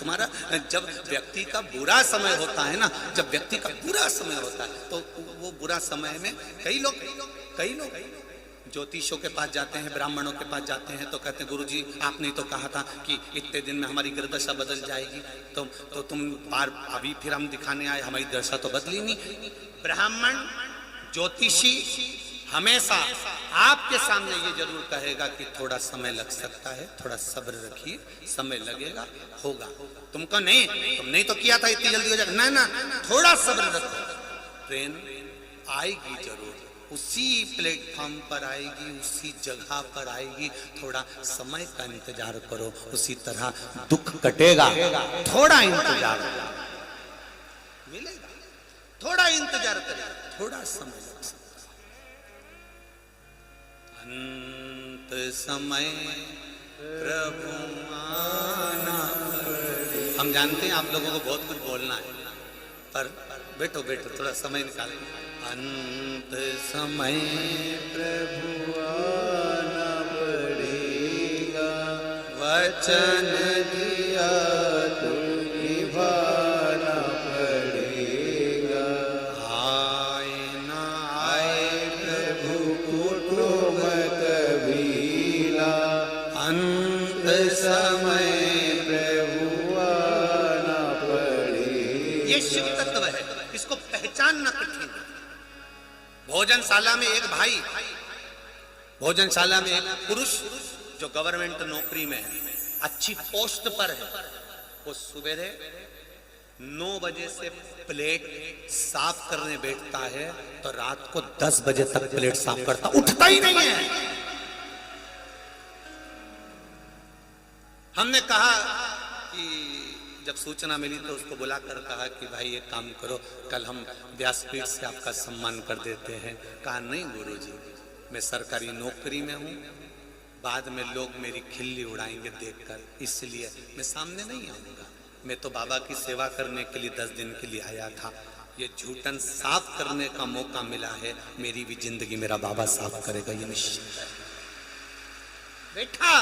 तुम्हारा जब व्यक्ति का बुरा समय होता है ना, जब व्यक्ति का बुरा समय होता है तो वो बुरा समय में कई लोग ज्योतिषों के पास जाते हैं, ब्राह्मणों के पास जाते हैं, तो कहते हैं गुरुजी आपने तो कहा था कि इतने दिन में हमारी ग्रहदशा बदल जाएगी, तो तुम बार अभी फिर हम दिखाने आए, हमारी दशा तो बदली नहीं। ब्राह्मण ज्योतिषी हमेशा आपके सामने ये जरूर कहेगा कि थोड़ा समय लग सकता है, थोड़ा सब्र रखिए, समय लगेगा, होगा। तुमको नहीं तो किया था इतनी जल्दी हो जाएगा, ना थोड़ा सब्र रखो, ट्रेन आएगी जरूर, उसी प्लेटफॉर्म पर आएगी, उसी जगह पर आएगी, थोड़ा समय का इंतजार करो, उसी तरह दुख कटेगा, थोड़ा इंतजार मिलेगा, थोड़ा इंतजार करेगा, थोड़ा समय लग सकता। अंत समय प्रभु आना। हम जानते हैं आप लोगों को बहुत कुछ बोलना है, पर बैठो थोड़ा समय निकालो। अंत समय प्रभु आना पड़ेगा, वचन दिया तो निभाना पड़ेगा। आए ना आए प्रभु कुटुंब कबीला, अंत समय प्रभु आना पड़ेगा। ये शिव तत्व है, इसको पहचानना कठिन है। भोजनशाला में एक भाई, भोजनशाला में एक पुरुष जो गवर्नमेंट नौकरी में है, अच्छी पोस्ट पर है, वो सुबह 9 बजे से प्लेट साफ करने बैठता है तो रात को 10 बजे तक प्लेट साफ करता, उठता ही नहीं है। हमने कहा कि जब सूचना मिली तो उसको बुलाकर कहा कि भाई एक काम करो, कल हम व्यासपीठ से आपका सम्मान कर देते हैं। कहा नहीं गुरुजी, मैं सरकारी नौकरी में हूँ, बाद में लोग मेरी खिल्ली उड़ाएंगे देखकर, इसलिए मैं सामने नहीं आऊँगा। मैं तो बाबा की सेवा करने के लिए 10 दिन के लिए आया था, ये झूठन साफ करने का मौका मिला है, मेरी भी जिंदगी मेरा बाबा साफ करेगा, ये निश्चित है। बैठा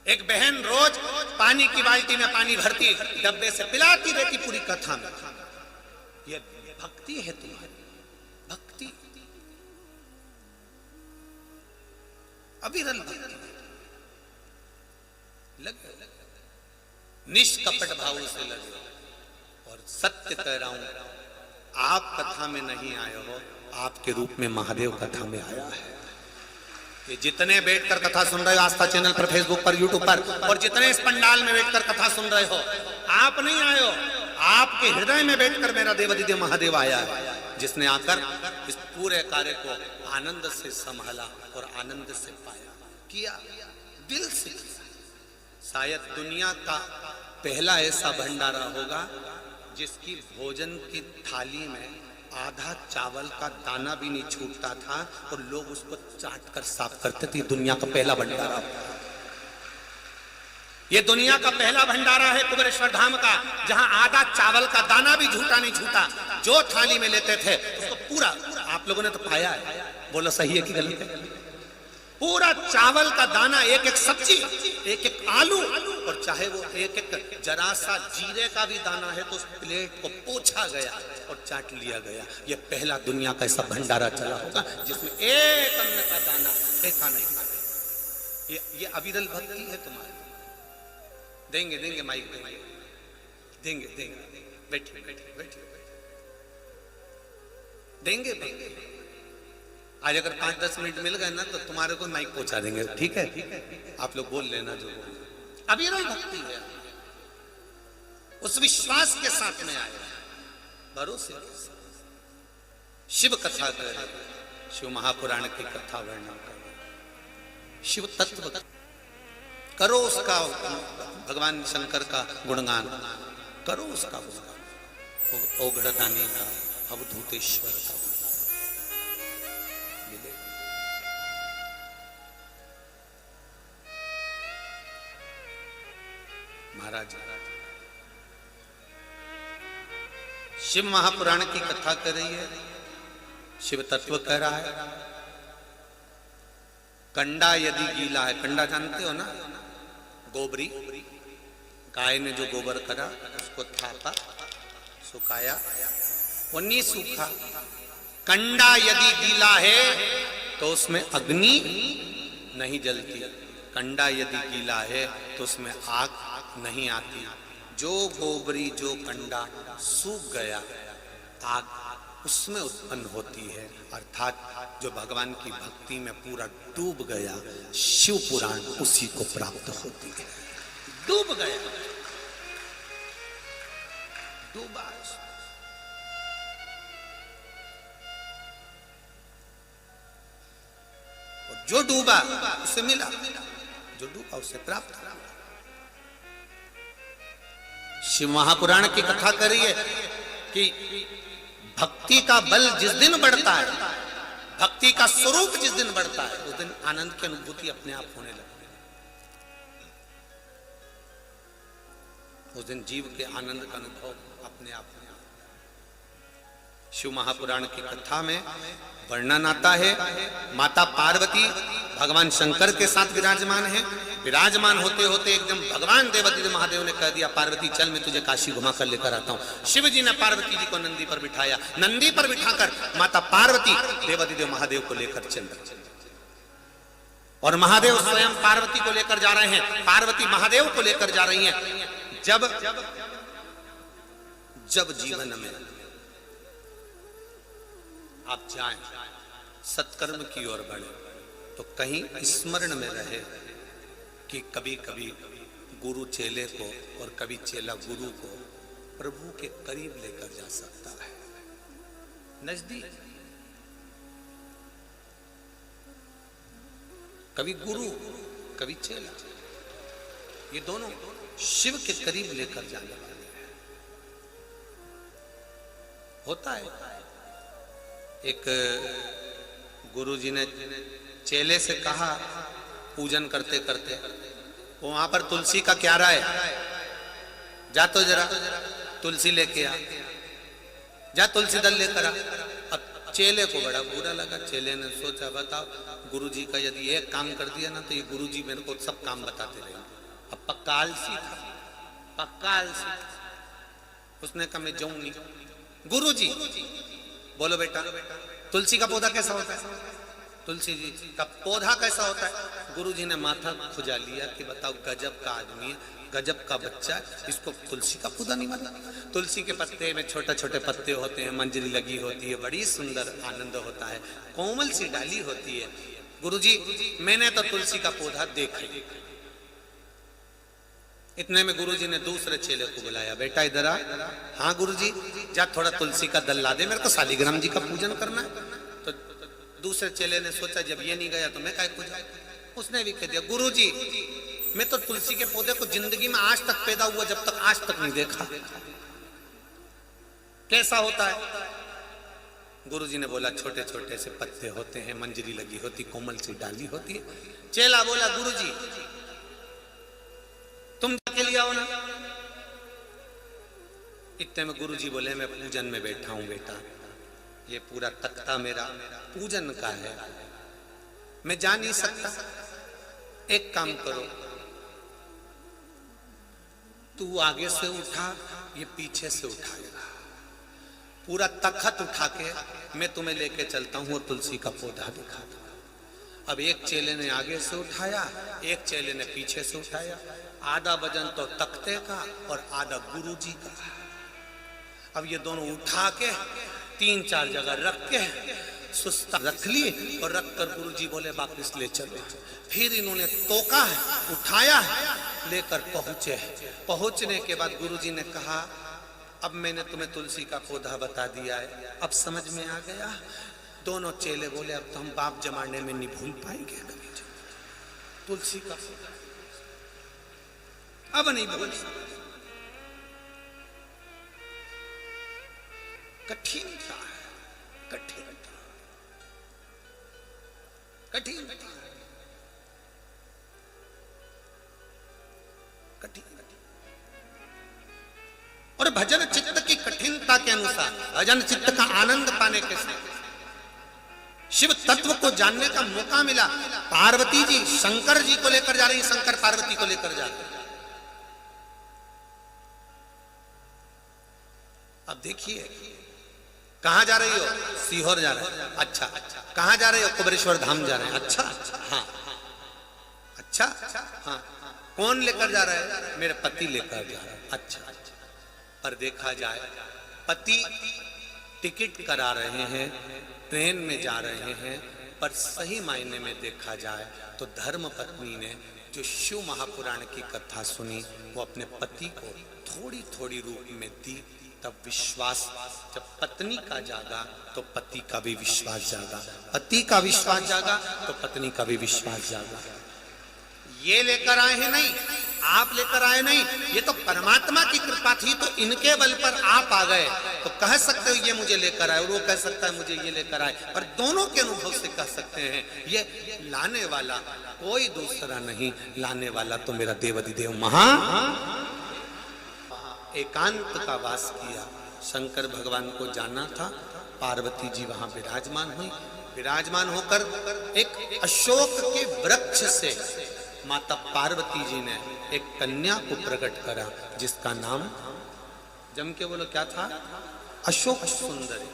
एक बहन रोज पानी की बाल्टी में पानी भरती, डब्बे से पिलाती रहती पूरी कथा में। ये भक्ति है तुम्हारी, भक्ति अविरल भक्ति। लगे निष्कपट भाव से लगे। और सत्य कह रहा हूं, आप कथा में नहीं आए हो, आपके रूप में महादेव कथा में आया है। ये जितने बैठकर कथा सुन रहे हो आस्था चैनल पर, फेसबुक पर, यूट्यूब पर, और जितने इस पंडाल में बैठकर कथा सुन रहे हो, आप नहीं आए हो, आपके हृदय में बैठकर मेरा देवादिदेव महादेव आया है, जिसने आकर इस पूरे कार्य को आनंद से संभाला और आनंद से पाया, किया दिल से। शायद दुनिया का पहला ऐसा भंडारा होगा जिसकी भोजन की थाली में आधा चावल का दाना भी नहीं छूटता था और लोग उसको चाट कर साफ करते थे। दुनिया का पहला भंडारा, ये दुनिया का पहला भंडारा है कुबेरेश्वर धाम का, जहां आधा चावल का दाना भी झूठा नहीं छूटा। जो थाली में लेते थे उसको पूरा, आप लोगों ने तो पाया है, बोलो सही है कि गलत है? पूरा चावल का दाना, एक एक सब्जी, एक एक आलू, और चाहे वो एक एक जरा सा जीरे का भी दाना है तो उस प्लेट को पोंछा गया और चाट लिया गया। ये पहला दुनिया का ऐसा भंडारा चला होगा जिसमें एक अन्न का दाना फेंका नहीं। ये अविरल भक्ति है तुम्हारी। देंगे माइक देंगे, बैठिए देंगे। आज अगर 5-10 मिनट मिल गए ना तो तुम्हारे को माइक पहुंचा देंगे, ठीक है? आप लोग बोल लेना जो बोल। अविरल भक्ति है, उस विश्वास के साथ में आए, भरोसे। शिव कथा करें, शिव महापुराण की कथा वर्णन करो, शिव तत्व करो, उसका भगवान शंकर का गुणगान करो, उसका गुणगान, ओघड़दानी का, अवधूतेश्वर का महाराज। शिव महापुराण की कथा कर रही है, शिव तत्व कह रहा है। कंडा यदि गीला है, कंडा जानते हो ना, गोबरी, गाय ने जो गोबर करा उसको थापा, सुखाया, वो नहीं सूखा। कंडा यदि गीला है तो उसमें अग्नि नहीं जलती, कंडा यदि गीला है तो उसमें आग नहीं आती। जो गोबरी जो कंडा सूख गया, आग उसमें उत्पन्न होती है। अर्थात जो भगवान की भक्ति में पूरा डूब गया, शिव पुराण उसी को प्राप्त होती है। डूब गया, डूबा, और जो डूबा उसे मिला, जो डूबा उसे प्राप्त। शिव महापुराण की कथा करिए कि भक्ति का बल जिस दिन बढ़ता है, भक्ति का स्वरूप जिस दिन बढ़ता है, उस दिन आनंद की अनुभूति अपने आप होने लगती है। उस दिन जीव के आनंद का अनुभव अपने आप होने लगता है। शिव महापुराण की कथा में वर्णन आता है, माता पार्वती भगवान शंकर के साथ विराजमान है। विराजमान होते होते एकदम भगवान देवादिदेव महादेव ने कह दिया, पार्वती चल मैं तुझे काशी घुमा कर लेकर आता हूं। शिव जी ने पार्वती जी को नंदी पर बिठाया, नंदी पर बिठाकर माता पार्वती देवादिदेव महादेव को लेकर चल रही, और महादेव स्वयं पार्वती को लेकर जा रहे हैं, पार्वती महादेव को लेकर जा रही हैं। जब जीवन में आप जाएं, सत्कर्म की ओर बढ़े, तो कहीं स्मरण में रहे कि कभी कभी गुरु चेले को और कभी चेला गुरु को प्रभु के करीब लेकर जा सकता है, नजदीक। कभी गुरु कभी चेला, ये दोनों शिव के करीब लेकर जाने वाले हैं। होता है, एक गुरुजी ने चेले से कहा पूजन करते करते, वो वहां पर तुलसी का क्यारा है, जा तो जरा तुलसी लेके आ, जा तुलसी दल लेकर आ। अब चेले को बड़ा बुरा लगा, चेले ने सोचा बताओ गुरुजी का यदि एक काम कर दिया ना तो ये गुरुजी मेरे को सब काम बताते रहेंगे। अब पक्का आलसी था, पक्का आलसी। उसने कहा मैं जाऊं नहीं। गुरुजी बोलो बेटा तुलसी का पौधा कैसा होता है? तुलसी जी का पौधा कैसा होता है? गुरुजी ने माथा खुजा लिया कि बताओ गजब का आदमी है, गजब का बच्चा, इसको तुलसी का पौधा नहीं मालूम। तुलसी के पत्ते में छोटे छोटे पत्ते होते हैं, मंजरी लगी होती है, बड़ी सुंदर आनंद होता है, कोमल सी डाली होती है। गुरुजी मैंने तो तुलसी का पौधा देखा ही। इतने में गुरुजी ने दूसरे चेले को बुलाया, बेटा इधर आ। हाँ गुरुजी, जा थोड़ा तुलसी का दल ला दे, मेरे को शालिग्राम जी का पूजन करना है। तो दूसरे चेले ने सोचा जब ये नहीं गया तो मैं काय पूजा। उसने भी कह दिया गुरुजी मैं तो तुलसी के पौधे को जिंदगी में आज तक पैदा हुआ जब तक आज तक नहीं देखा, कैसा होता है? गुरुजी ने बोला छोटे छोटे से पत्ते होते हैं, मंजरी लगी होती, कोमल सी डाली होती है। चेला बोला गुरुजी तुम के लिए आओ ना। इतने में गुरुजी बोले मैं पूजन में बैठा हूं बेटा, ये पूरा तख्ता मेरा पूजन का है, मैं जा नहीं सकता। एक काम करो, तू आगे से उठा, ये पीछे से उठाएगा, पूरा तख्त उठा के मैं तुम्हें लेके चलता हूं और तुलसी का पौधा दिखा दूंगा। अब एक चेले ने आगे से उठाया, एक चेले ने पीछे से उठाया। आधा वजन तो तख्ते का और आधा गुरुजी का। अब ये दोनों उठा के 3-4 जगह रख के सुस्ता रख ली और रख कर गुरुजी बोले वापस ले चलो। फिर इन्होंने तोका है, उठाया है, लेकर पहुंचे। पहुंचने के बाद गुरुजी ने कहा अब मैंने तुम्हें तुलसी का पौधा बता दिया है, अब समझ में आ गया? दोनों चेले बोले अब तो हम बाप जमाने में नहीं भूल पाएंगे कभी तुलसी का, अब नहीं भूल। कठिन था, कठिन था, कठिन था, कठिन। और भजन चित्त की कठिनता के अनुसार, भजन चित्त का आनंद पाने के साथ शिव तत्व को जानने का मौका मिला। पार्वती जी शंकर जी को लेकर जा रही, शंकर पार्वती को लेकर जा रहे। अब देखिए, कहाँ जा रही हो? सीहोर जा रहे हैं। अच्छा, कहाँ जा रहे हो? कुबेरेश्वर धाम जा रहे हैं। अच्छा, हाँ, अच्छा, हाँ, कौन लेकर जा रहा है? मेरे पति लेकर जा रहा है। अच्छा, पर देखा जाए पति टिकट करा रहे हैं, ट्रेन में जा रहे हैं, पर सही मायने में देखा जाए तो धर्म पत्नी ने जो शिव महापुराण की कथा सुनी वो अपने पति को थोड़ी थोड़ी रूप में दी। तब विश्वास जब पत्नी का जागा तो पति का भी विश्वास जागा, पति का विश्वास जागा तो पत्नी का भी विश्वास जागा। ये लेकर आए हैं नहीं, आप लेकर आए नहीं, ये तो परमात्मा की कृपा थी, तो इनके बल पर आप आ गए। तो कह सकते हो ये मुझे लेकर आए, और वो कह सकता है मुझे ये लेकर आए, पर दोनों के अनुभव से कह सकते हैं ये लाने वाला कोई दूसरा नहीं, लाने वाला तो मेरा देवाधिदेव महा एकांत का वास किया। शंकर भगवान को जाना था, पार्वती जी वहां विराजमान हुई। विराजमान होकर एक अशोक के वृक्ष से माता पार्वती जी ने एक कन्या को प्रकट करा, जिसका नाम जम के बोलो क्या था? अशोक सुंदरी।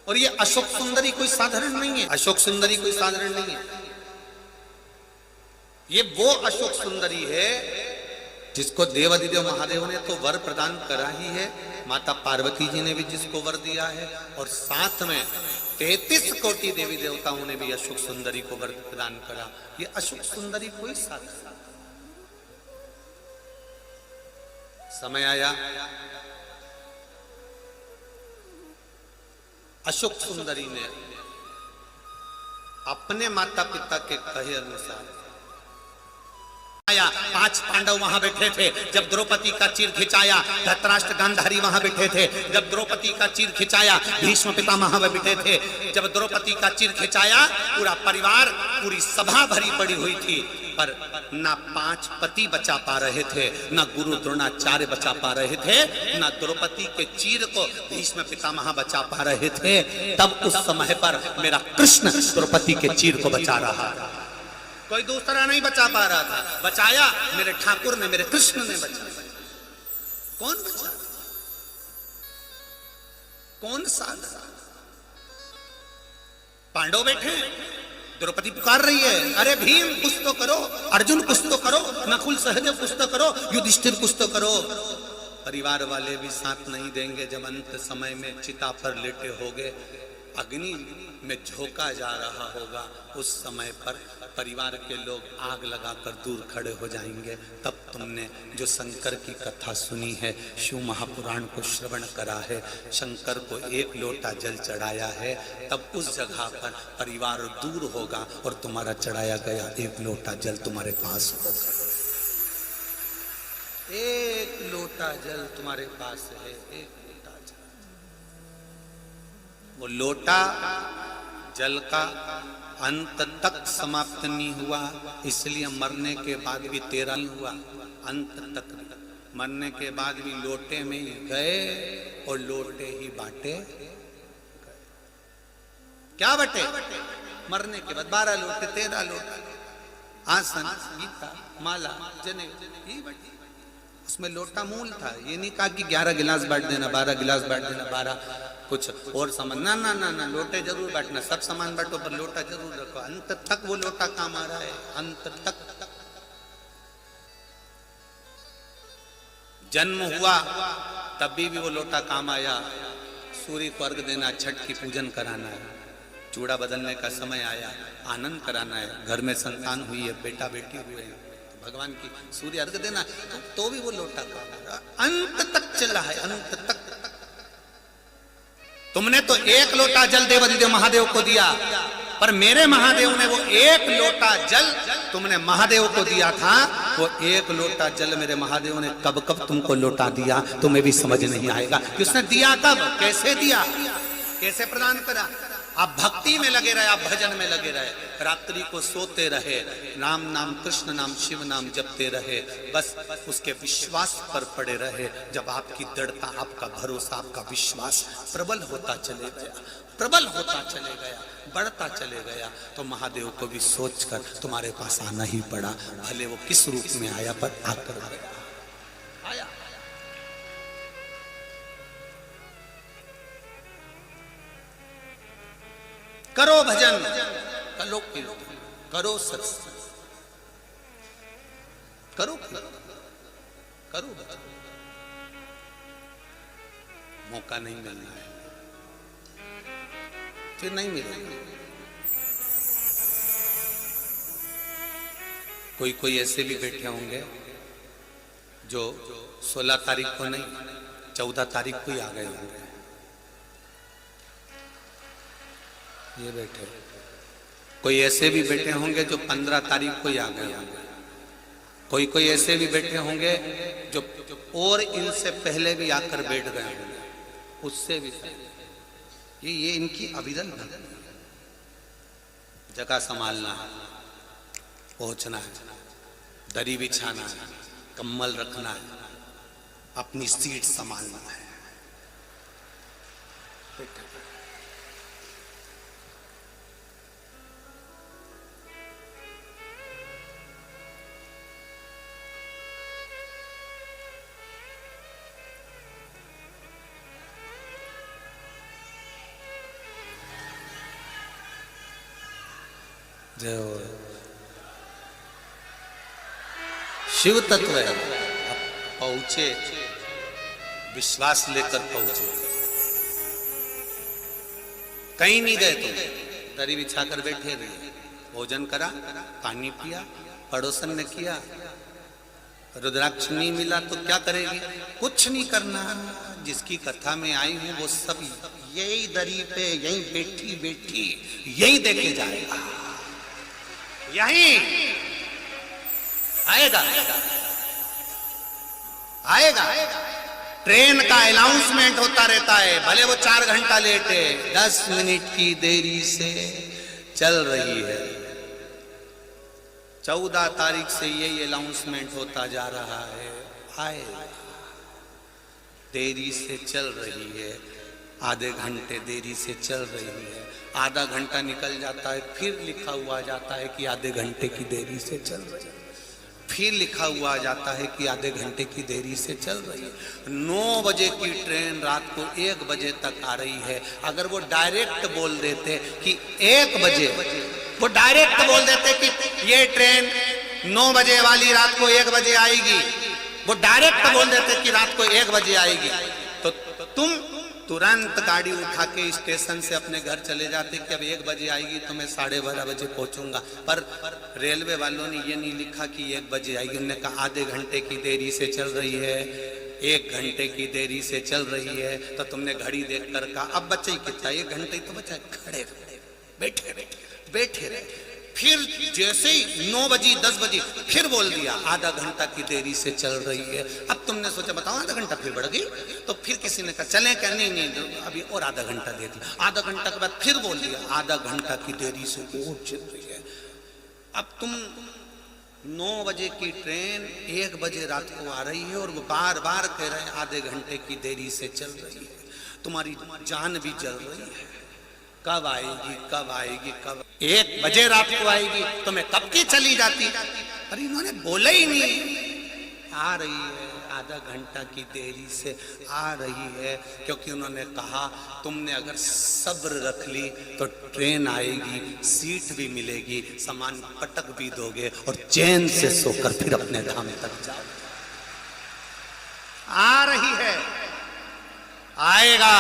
और ये अशोक सुंदरी कोई साधारण नहीं है, अशोक सुंदरी कोई साधारण नहीं है। ये वो अशोक सुंदरी है जिसको देवाधिदेव महादेव ने तो वर प्रदान करा ही है, माता पार्वती जी ने भी जिसको वर दिया है, और साथ में 33 कोटि देवी देवताओं ने भी अशोक सुंदरी को वर प्रदान करा। ये अशोक सुंदरी कोई साथ। समय आया, अशोक सुंदरी ने अपने माता पिता के कहे अनुसार आया। 5 पांडव वहां बैठे थे जब द्रौपदी का चीर खिंचाया, धृतराष्ट्र गांधारी वहां बैठे थे जब द्रौपदी का चीर खिंचाया, भीष्म पितामह बैठे थे जब द्रौपदी का चीर खिंचाया। पूरा परिवार, पूरी सभा भरी पड़ी हुई थी, पर ना 5 पति बचा पा रहे थे, ना गुरु द्रोणाचार्य बचा पा रहे थे, ना द्रौपदी के चीर को भीष्म पितामह बचा पा रहे थे। तब उस समय पर मेरा कृष्ण द्रौपदी के चीर को बचा रहा था, कोई दूसरा नहीं बचा पा रहा था। बचाया मेरे ठाकुर ने, मेरे कृष्ण ने बचाया। कौन बचा? कौन साधा? पांडव बैठे, द्रौपदी पुकार रही है, अरे भीम कुछ तो करो, अर्जुन कुछ तो करो, नकुल सहदेव कुछ तो करो, युधिष्ठिर कुछ तो करो। परिवार वाले भी साथ नहीं देंगे। जब अंत समय में चिता पर लेटे होगे, अग्नि में झोंका जा रहा होगा, उस समय पर परिवार के लोग आग लगाकर दूर खड़े हो जाएंगे। तब तुमने जो शंकर की कथा सुनी है, शिव महापुराण को श्रवण करा है, शंकर को 1 लोटा जल चढ़ाया है, तब उस जगह पर परिवार दूर होगा और तुम्हारा चढ़ाया गया 1 लोटा जल तुम्हारे पास होगा। 1 लोटा जल तुम्हारे पास है, 1 लोटा जल। वो लोटा जल का अंत तक समाप्त नहीं हुआ, इसलिए मरने के बाद भी तेरा नहीं हुआ। अंत तक मरने के बाद भी लोटे में ही गए और लोटे ही बांटे। क्या बटे? मरने के बाद 12 लोटे, 13 लोटे, आसन, गीता, माला, जने, ये बटे। उसमें लोटा मूल था। ये नहीं कहा कि 11 गिलास बांट देना, 12 गिलास बांट देना, 12 कुछ और सामान, ना ना ना ना, लोटे जरूर बांटना, सब सामान बांटो पर लोटा जरूर रखो। अंत तक वो लोटा काम आ रहा है, अंत तक। जन्म हुआ तब भी वो लोटा काम आया। सूर्य को अर्घ देना, छठ की पूजन कराना है, चूड़ा बदलने का समय आया, आनंद कराना है, घर में संतान हुई है, बेटा बेटी हुए हैं, तो भगवान की सूर्य अर्घ देना, तो भी वो लोटा काम आ रहा, अंत तक चला है, अंत तक। तुमने तो 1 लोटा जल देवाधिदेव महादेव को दिया, पर मेरे महादेव ने वो 1 लोटा जल तुमने महादेव को दिया था। वो 1 लोटा जल मेरे महादेव ने कब कब तुमको लौटा दिया, तुम्हें भी समझ नहीं आएगा कि उसने दिया कब, कैसे दिया, कैसे प्रदान करा। आप भक्ति में लगे रहे, आप भजन में लगे रहे, रात्रि को सोते रहे, राम नाम, कृष्ण नाम, शिव नाम जपते रहे, बस उसके विश्वास पर पड़े रहे। जब आपकी दृढ़ता, आपका भरोसा, आपका विश्वास प्रबल होता चले गया, प्रबल होता चले गया, बढ़ता चले गया, तो महादेव को भी सोचकर तुम्हारे पास आना ही पड़ा। भले वो किस रूप में आया, पर आकर आया। करो भजन, करो कीर्तन, करो सत्संग, करो करो भजन। मौका नहीं मिलना है फिर नहीं मिलेगा। कोई ऐसे भी बैठे होंगे जो 16 तारीख को नहीं 14 तारीख को ही आ गए होंगे। ये बैठे, कोई ऐसे भी बैठे होंगे जो 15 तारीख को ही आ गए होंगे। कोई ऐसे भी बैठे होंगे जो और इनसे पहले भी आकर बैठ गए होंगे, उससे भी ये इनकी अविरल भक्ति है। जगह संभालना है, पहुंचना है, दरी बिछाना है, कम्बल रखना है, अपनी सीट संभालना है। जो शिव तत्व है, पहुंचे, विश्वास लेकर पहुंचे। कहीं नहीं गए तुम, दरी बिछाकर बैठे रहे, भोजन करा, पानी पिया, पड़ोसन ने किया, रुद्राक्ष नहीं मिला तो क्या करेगी? कुछ नहीं करना। जिसकी कथा में आई हूं वो सब यही दरी पे यही बैठी बैठी यही देखे जाएगा, यही आएगा आएगा। ट्रेन का अनाउंसमेंट होता रहता है, भले वो 4 घंटा लेट है, 10 मिनट की देरी से चल रही है। 14 तारीख से यही अनाउंसमेंट होता जा रहा है, आएगा। देरी से चल रही है, आधे घंटे देरी से चल रही है, आधा घंटा निकल जाता है, फिर लिखा हुआ जाता है कि आधे घंटे की देरी से चल रही है, फिर लिखा हुआ जाता है कि आधे घंटे की देरी से चल रही है। 9 बजे की ट्रेन रात को 1 बजे तक आ रही है। अगर वो डायरेक्ट बोल देते कि 1 बजे, वो डायरेक्ट बोल देते कि ये ट्रेन 9 बजे वाली रात को 1 बजे आएगी, वो डायरेक्ट बोल देते कि रात को 1 बजे आएगी, तो तुम तुरंत गाड़ी उठा के स्टेशन से अपने घर चले जाते कि अब 1 बजे आएगी तो मैं 12:30 बजे पहुंचूंगा। पर रेलवे वालों ने ये नहीं लिखा कि 1 बजे आएगी, उन्होंने कहा आधे घंटे की देरी से चल रही है, 1 घंटे की देरी से चल रही है। तो तुमने घड़ी देख कर कहा अब बच्चे ही कितना, 1 घंटे ही तो बचा, खड़े बैठे रहे। फिर जैसे ही 9 बजी 10 बजी फिर बोल दिया आधा घंटा की देरी से चल रही है। अब तुमने सोचा बताओ आधा घंटा फिर बढ़ गई, तो फिर किसी ने कहा चले क्या? नहीं अभी और आधा घंटा देख लो। आधा घंटा के बाद फिर बोल दिया आधा घंटा की देरी से और चल रही है। अब तुम 9 बजे की ट्रेन 1 बजे रात को आ रही है और वो बार बार कह रहे हैं आधे घंटे की देरी से चल रही है। तुम्हारी जान भी जल रही है, कब आएगी कब आएगी कब? 1 बजे रात को आएगी तो मैं कब की चली जाती। अरे इन्होंने बोला ही नहीं, आ रही है, आधा घंटा की देरी से आ रही है, क्योंकि उन्होंने कहा तुमने अगर सब्र रख ली तो ट्रेन आएगी, सीट भी मिलेगी, सामान पटक भी दोगे और चैन से सोकर फिर अपने धाम तक जाओ। आ रही है, आएगा।